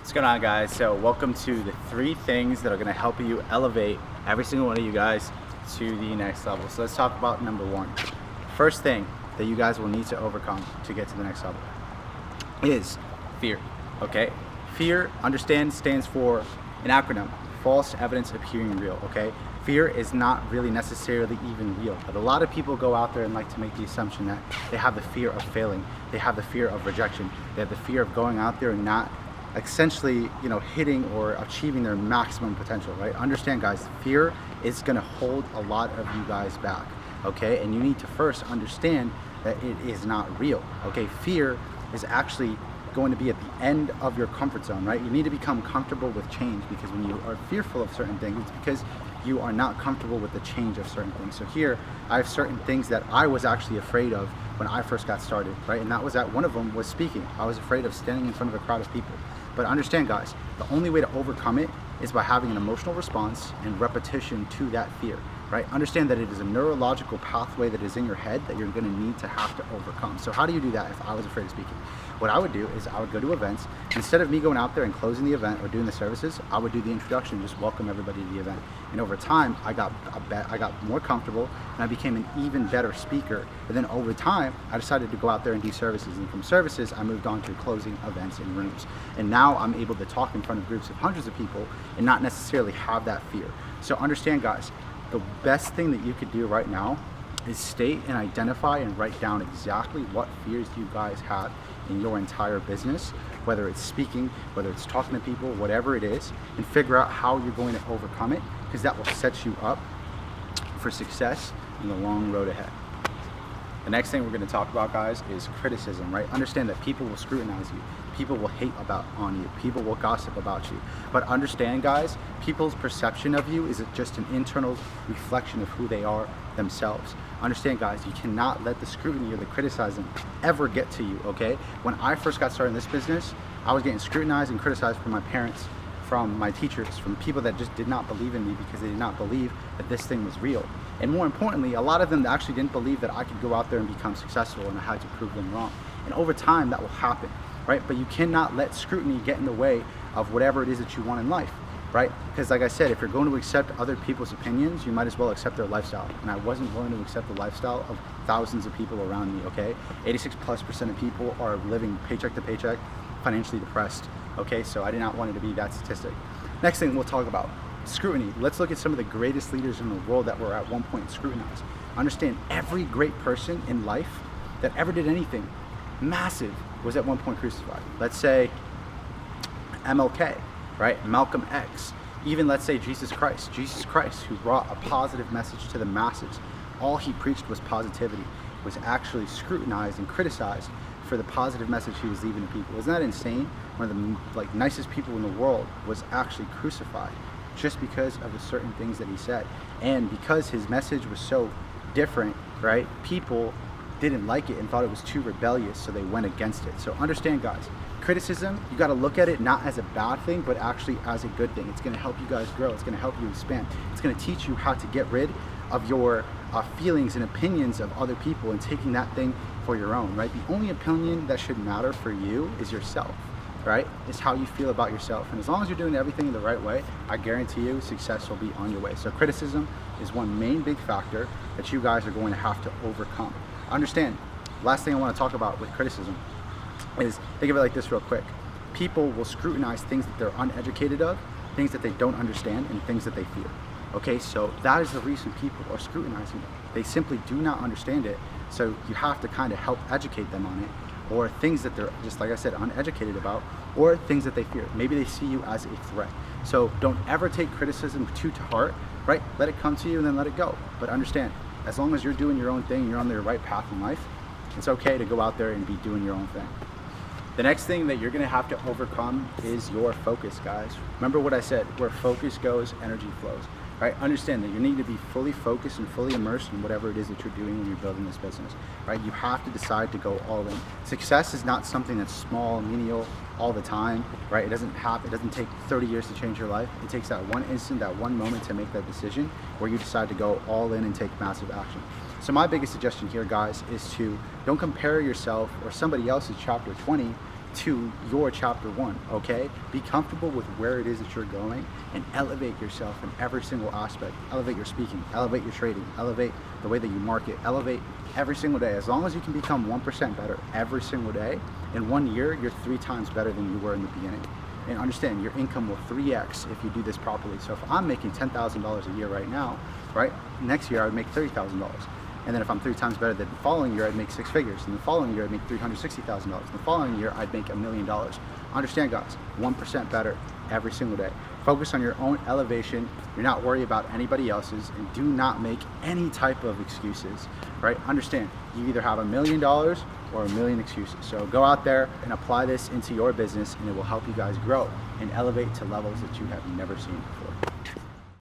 What's going on, guys? So welcome to the 3 things that are going to help you elevate every single one of you guys to the next level. So let's talk about number 1. First thing that you guys will need to overcome to get to the next level is fear. Okay, fear, understand, stands for an acronym: false evidence appearing real. Okay, fear is not really necessarily even real, but a lot of people go out there and like to make the assumption that they have the fear of failing, they have the fear of rejection, they have the fear of going out there and not essentially, hitting or achieving their maximum potential, right? Understand, guys, fear is going to hold a lot of you guys back, okay? And you need to first understand that it is not real, okay? Fear is actually going to be at the end of your comfort zone, right? You need to become comfortable with change, because when you are fearful of certain things, it's because you are not comfortable with the change of certain things. So here, I have certain things that I was actually afraid of when I first got started, right? And that was that one of them was speaking. I was afraid of standing in front of a crowd of people. But understand, guys, the only way to overcome it is by having an emotional response and repetition to that fear, right? Understand that it is a neurological pathway that is in your head that you're going to need to have to overcome. So how do you do that if I was afraid of speaking? What I would do is I would go to events. Instead of me going out there and closing the event or doing the services, I would do the introduction, just welcome everybody to the event. And over time, I got more comfortable, and I became an even better speaker. And then over time, I decided to go out there and do services. And from services, I moved on to closing events in rooms. And now I'm able to talk in front of groups of hundreds of people and not necessarily have that fear. So understand, guys, the best thing that you could do right now is state and identify and write down exactly what fears you guys have in your entire business, whether it's speaking, whether it's talking to people, whatever it is, and figure out how you're going to overcome it, because that will set you up for success in the long road ahead. The next thing we're going to talk about, guys, is criticism, right? Understand that people will scrutinize you. People will hate on you. People will gossip about you. But understand, guys, people's perception of you is just an internal reflection of who they are themselves. Understand, guys, you cannot let the scrutiny or the criticism ever get to you, okay? When I first got started in this business, I was getting scrutinized and criticized from my parents, from my teachers, from people that just did not believe in me because they did not believe that this thing was real. And more importantly, a lot of them actually didn't believe that I could go out there and become successful, and I had to prove them wrong. And over time, that will happen, right? But you cannot let scrutiny get in the way of whatever it is that you want in life, right? Because like I said, if you're going to accept other people's opinions, you might as well accept their lifestyle. And I wasn't willing to accept the lifestyle of thousands of people around me, okay? 86+% of people are living paycheck to paycheck, financially depressed, okay? So I did not want it to be that statistic. Next thing we'll talk about, scrutiny. Let's look at some of the greatest leaders in the world that were at one point scrutinized. Understand, every great person in life that ever did anything massive was at one point crucified. Let's say MLK, right? Malcolm X. Even let's say Jesus Christ, who brought a positive message to the masses. All he preached was positivity, was actually scrutinized and criticized for the positive message he was leaving to people. Isn't that insane? One of the nicest people in the world was actually crucified just because of the certain things that he said. And because his message was so different, right? People didn't like it and thought it was too rebellious, so they went against it. So understand, guys, criticism, you got to look at it not as a bad thing, but actually as a good thing. It's going to help you guys grow. It's going to help you expand. It's going to teach you how to get rid of your feelings and opinions of other people and taking that thing for your own, right? The only opinion that should matter for you is yourself, right? It's how you feel about yourself. And as long as you're doing everything the right way, I guarantee you success will be on your way. So criticism is one main big factor that you guys are going to have to overcome. Understand, last thing I want to talk about with criticism is, think of it like this real quick. People will scrutinize things that they're uneducated of, things that they don't understand, and things that they fear. Okay, so that is the reason people are scrutinizing it. They simply do not understand it, so you have to kind of help educate them on it, or things that they're, just like I said, uneducated about, or things that they fear. Maybe they see you as a threat. So don't ever take criticism too to heart, right? Let it come to you and then let it go. But understand, as long as you're doing your own thing, you're on the right path in life, it's okay to go out there and be doing your own thing. The next thing that you're going to have to overcome is your focus, guys. Remember what I said, where focus goes, energy flows. Right? Understand that you need to be fully focused and fully immersed in whatever it is that you're doing when you're building this business. Right? You have to decide to go all in. Success is not something that's small, menial, all the time. Right? It doesn't take 30 years to change your life. It takes that one instant, that one moment to make that decision where you decide to go all in and take massive action. So my biggest suggestion here, guys, is to don't compare yourself or somebody else's chapter 20 to your chapter 1, okay? Be comfortable with where it is that you're going and elevate yourself in every single aspect. Elevate your speaking, elevate your trading, elevate the way that you market, elevate every single day. As long as you can become 1% better every single day, in 1 year, you're 3 times better than you were in the beginning. And understand, your income will 3x if you do this properly. So if I'm making $10,000 a year right now, right, next year I would make $30,000. And then if I'm 3 times better than the following year, I'd make 6 figures. And the following year, I'd make $360,000. The following year, I'd make $1 million. Understand, guys, 1% better every single day. Focus on your own elevation. You're not worried about anybody else's, and do not make any type of excuses, right? Understand, you either have $1 million or a million excuses. So go out there and apply this into your business, and it will help you guys grow and elevate to levels that you have never seen before.